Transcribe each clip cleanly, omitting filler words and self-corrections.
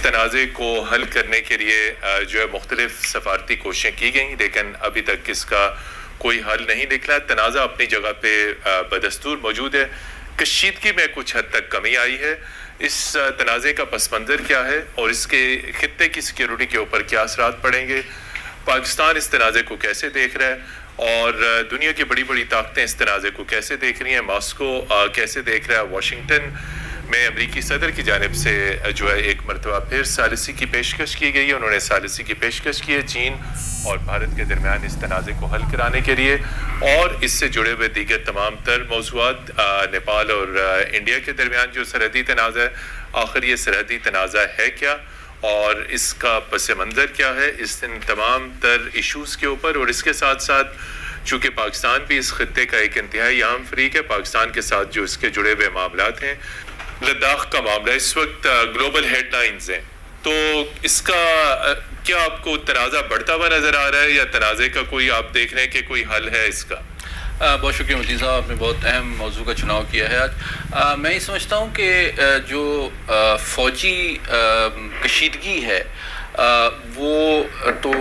تنازع کو حل کرنے کے لیے جو ہے مختلف سفارتی کوششیں کی گئیں، لیکن ابھی تک اس کا کوئی حل نہیں نکلا۔ تنازع اپنی جگہ پہ بدستور موجود ہے، کشیدگی میں کچھ حد تک کمی آئی ہے۔ اس تنازع کا پس منظر کیا ہے اور اس کے خطے کی سیکیورٹی کے اوپر کیا اثرات پڑیں گے، پاکستان اس تنازع کو کیسے دیکھ رہا ہے اور دنیا کی بڑی بڑی طاقتیں اس تنازع کو کیسے دیکھ رہی ہیں، ماسکو کیسے دیکھ رہا ہے، واشنگٹن میں امریکی صدر کی جانب سے جو ہے ایک مرتبہ پھر ثالثی کی پیشکش کی گئی ہے۔ انہوں نے ثالثی کی پیشکش کی ہے چین اور بھارت کے درمیان اس تنازع کو حل کرانے کے لیے، اور اس سے جڑے ہوئے دیگر تمام تر موضوعات، نیپال اور انڈیا کے درمیان جو سرحدی تنازع ہے، آخر یہ سرحدی تنازع ہے کیا اور اس کا پس منظر کیا ہے، اس تمام تر ایشوز کے اوپر۔ اور اس کے ساتھ ساتھ چونکہ پاکستان بھی اس خطے کا ایک انتہائی اہم فریق ہے، پاکستان کے ساتھ جو اس کے جڑے ہوئے معاملات ہیں، لداخ کا معاملہ اس وقت گلوبل ہیڈ لائنز ہیں، تو اس کا کیا آپ کو تنازع بڑھتا ہوا نظر آ رہا ہے یا تنازع کا کوئی آپ دیکھ رہے ہیں کہ کوئی حل ہے اس کا؟ بہت شکریہ متین صاحب، آپ نے بہت اہم موضوع کا چناؤ کیا ہے آج۔ میں یہ سمجھتا ہوں کہ جو فوجی کشیدگی ہے وہ تو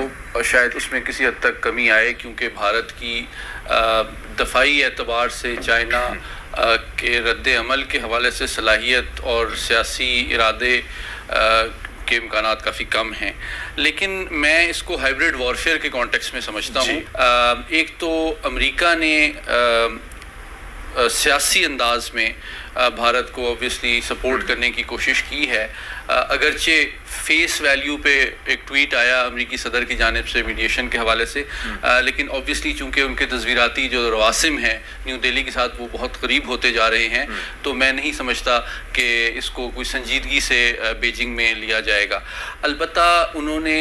شاید اس میں کسی حد تک کمی آئے، کیونکہ بھارت کی دفاعی اعتبار سے چائنا کے رد عمل کے حوالے سے صلاحیت اور سیاسی ارادے کے امکانات کافی کم ہیں، لیکن میں اس کو ہائبرڈ وارفیئر کے کانٹیکس میں سمجھتا ہوں۔ ایک تو امریکہ نے سیاسی انداز میں بھارت کو اوبویسلی سپورٹ کرنے کی کوشش کی ہے، اگرچہ فیس ویلیو پہ ایک ٹویٹ آیا امریکی صدر کی جانب سے میڈیشن کے حوالے سے، لیکن اوبویسلی چونکہ ان کے تصویراتی جو رواسم ہیں نیو دہلی کے ساتھ وہ بہت قریب ہوتے جا رہے ہیں، تو میں نہیں سمجھتا کہ اس کو کوئی سنجیدگی سے بیجنگ میں لیا جائے گا۔ البتہ انہوں نے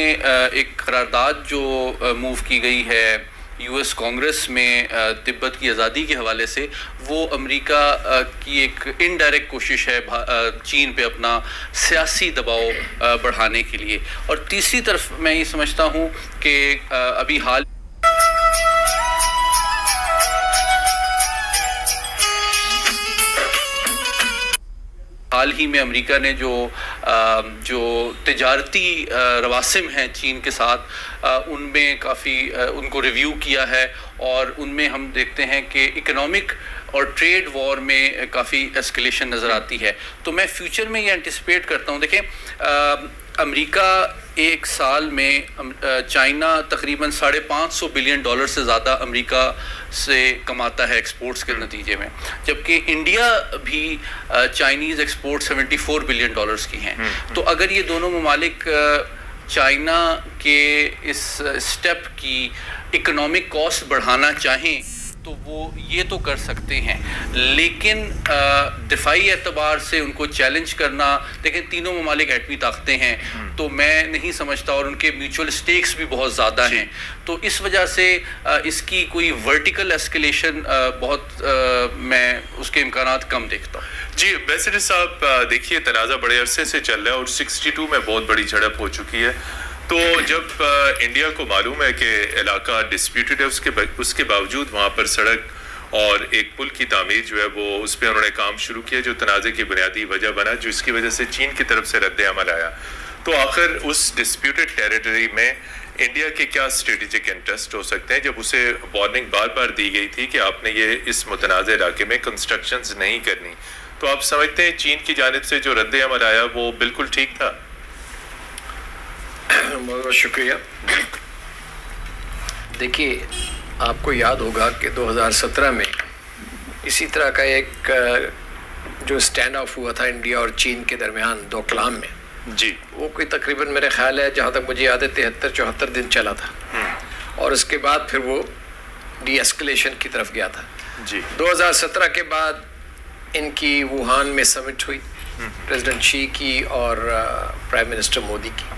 ایک قرارداد جو موو کی گئی ہے یو ایس کانگریس میں تبت کی آزادی کے حوالے سے، وہ امریکہ کی ایک انڈائریکٹ کوشش ہے چین پہ اپنا سیاسی دباؤ بڑھانے کے لیے۔ اور تیسری طرف میں یہ سمجھتا ہوں کہ ابھی حال ہی میں امریکہ نے جو تجارتی رواسم ہیں چین کے ساتھ، ان میں کافی ان کو ریویو کیا ہے، اور ان میں ہم دیکھتے ہیں کہ اکنامک اور ٹریڈ وار میں کافی اسکلیشن نظر آتی ہے۔ تو میں فیوچر میں یہ انٹیسپیٹ کرتا ہوں، دیکھیں امریکہ ایک سال میں چائنا تقریباً $550 بلین سے زیادہ امریکہ سے کماتا ہے ایکسپورٹس کے نتیجے میں، جبکہ انڈیا بھی چائنیز ایکسپورٹ $74 بلین کی ہیں۔ تو اگر یہ دونوں ممالک چائنا کے اس سٹیپ کی اکنامک کاسٹ بڑھانا چاہیں تو وہ یہ تو کر سکتے ہیں، لیکن دفاعی اعتبار سے ان کو چیلنج کرنا، دیکھیں تینوں ممالک ایٹمی طاقتیں ہیں، تو میں نہیں سمجھتا، اور ان کے میوچول سٹیکس بھی بہت زیادہ ہیں، تو اس وجہ سے اس کی کوئی ورٹیکل ایسکیلیشن بہت میں اس کے امکانات کم دیکھتا ہوں۔ جی بیسر صاحب، دیکھیے تنازع بڑے عرصے سے چل رہا ہے اور 62 میں بہت بڑی جھڑپ ہو چکی ہے، تو جب انڈیا کو معلوم ہے کہ علاقہ ڈسپیوٹڈ ہے، اس کے باوجود وہاں پر سڑک اور ایک پل کی تعمیر جو ہے وہ اس پہ انہوں نے کام شروع کیا، جو تنازع کی بنیادی وجہ بنا، جو اس کی وجہ سے چین کی طرف سے رد عمل آیا۔ تو آخر اس ڈسپیوٹڈ ٹیریٹری میں انڈیا کے کیا اسٹریٹجک انٹرسٹ ہو سکتے ہیں، جب اسے وارننگ بار بار دی گئی تھی کہ آپ نے یہ اس متنازع علاقے میں کنسٹرکشنز نہیں کرنی، تو آپ سمجھتے ہیں چین کی جانب سے جو رد عمل آیا وہ بالکل ٹھیک تھا؟ بہت بہت شکریہ۔ دیکھیے آپ کو یاد ہوگا کہ 2017 میں اسی طرح کا ایک جو اسٹینڈ آف ہوا تھا انڈیا اور چین کے درمیان ڈوکلام میں، جی وہ کوئی تقریباً میرے خیال ہے جہاں تک مجھے یاد ہے 73-74 دن چلا تھا، اور اس کے بعد پھر وہ ڈی ایسکلیشن کی طرف گیا تھا۔ جی 2017 کے بعد ان کی ووہان میں سمٹ ہوئی، پریزیڈنٹ شی کی اور پرائم منسٹر مودی کی،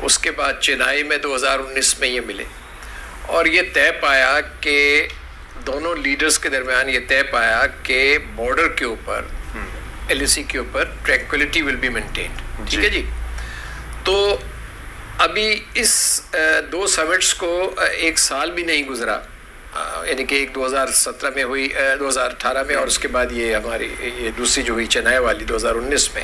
اس کے بعد چنائی میں 2019 میں یہ ملے، اور یہ طے پایا کہ دونوں لیڈرز کے درمیان یہ طے پایا کہ بارڈر کے اوپر LAC کے اوپر ٹرینکولیٹی ول بی مینٹینڈ، ٹھیک ہے جی۔ تو ابھی اس 2 سمٹس کو 1 سال بھی نہیں گزرا، یعنی کہ ایک 2017 میں ہوئی، 2018 میں، اور اس کے بعد یہ ہماری یہ دوسری جو ہوئی چنائی والی 2019 میں۔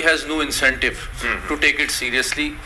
has no incentive to take it seriously,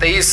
23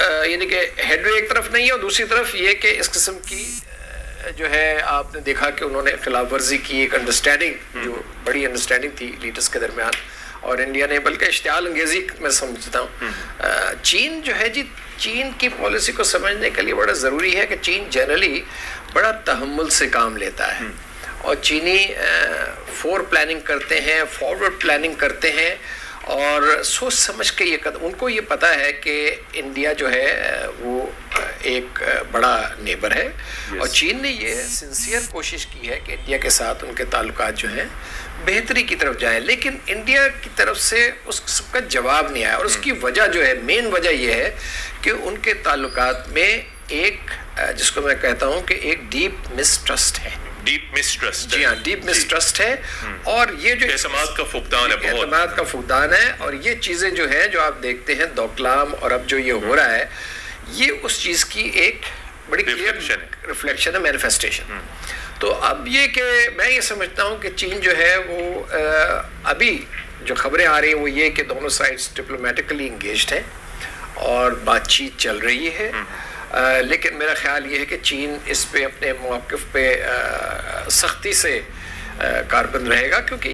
یعنی کہ ہیڈ وے ایک طرف نہیں ہے اور دوسری طرف یہ کہ اس قسم کی جو ہے آپ نے دیکھا کہ انہوں نے خلاف ورزی کی ایک انڈرسٹینڈنگ جو بڑی انڈرسٹینڈنگ تھی لیڈرز کے درمیان اور انڈیا نے بلکہ اشتعال انگیزی میں سمجھتا ہوں. چین جو ہے جی چین کی پالیسی کو سمجھنے کے لیے بڑا ضروری ہے کہ چین جنرلی بڑا تحمل سے کام لیتا ہے اور چینی فور پلاننگ کرتے ہیں فارورڈ پلاننگ کرتے ہیں اور سوچ سمجھ کے یہ ان کو یہ پتہ ہے کہ انڈیا جو ہے وہ ایک بڑا نیبر ہے اور چین نے یہ سنسیئر کوشش کی ہے کہ انڈیا کے ساتھ ان کے تعلقات جو ہیں بہتری کی طرف جائیں لیکن انڈیا کی طرف سے اس قسم کا جواب نہیں آیا اور اس کی وجہ جو ہے مین وجہ یہ ہے کہ ان کے تعلقات میں ایک جس کو میں کہتا ہوں کہ ایک ڈیپ مسٹرسٹ ہے. ڈیپ مسٹرسٹ جی ہاں ڈیپ مسٹرسٹ ہے اور یہ جو اعتماد کا فقدان ہے بہت اعتماد کا فقدان ہے اور یہ چیزیں جو ہیں جو آپ دیکھتے ہیں دوکلام اور اب جو یہ ہو رہا ہے یہ اس چیز کی ایک بڑی کلیئر ریفلیکشن ہے مینیفیسٹیشن. تو اب یہ کہ میں یہ سمجھتا ہوں کہ چین جو ہے وہ ابھی جو خبریں آ رہی ہیں وہ یہ کہ دونوں سائڈس ڈپلومیٹکلی انگیجڈ ہیں اور بات چیت چل رہی ہے لیکن میرا خیال یہ ہے کہ چین اس پہ اپنے موقف پہ سختی سے کاربند رہے گا کیونکہ